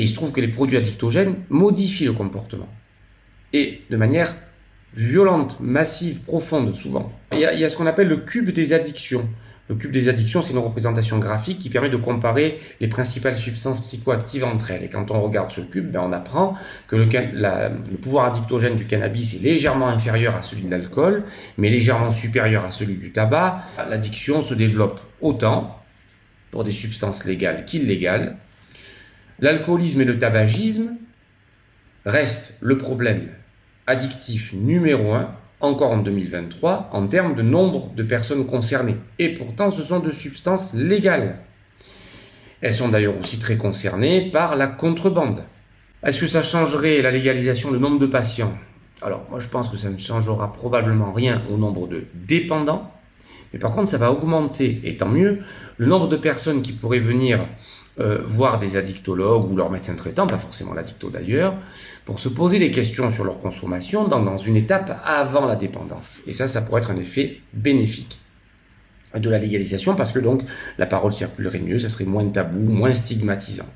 Il se trouve que les produits addictogènes modifient le comportement. Et de manière violente, massive, profonde souvent. Il y a ce qu'on appelle le cube des addictions. Le cube des addictions, c'est une représentation graphique qui permet de comparer les principales substances psychoactives entre elles. Et quand on regarde ce cube, on apprend que le pouvoir addictogène du cannabis est légèrement inférieur à celui de l'alcool, mais légèrement supérieur à celui du tabac. L'addiction se développe autant pour des substances légales qu'illégales. L'alcoolisme et le tabagisme restent le problème addictif numéro 1, encore en 2023, en termes de nombre de personnes concernées. Et pourtant, ce sont de substances légales. Elles sont d'ailleurs aussi très concernées par la contrebande. Est-ce que ça changerait la légalisation le nombre de patients? Alors, moi je pense que ça ne changera probablement rien au nombre de dépendants. Mais par contre, ça va augmenter, et tant mieux, le nombre de personnes qui pourraient venir voir des addictologues ou leurs médecins traitants, pas forcément l'addicto d'ailleurs, pour se poser des questions sur leur consommation dans une étape avant la dépendance. Et ça pourrait être un effet bénéfique de la légalisation parce que donc la parole circulerait mieux, ça serait moins tabou, moins stigmatisant.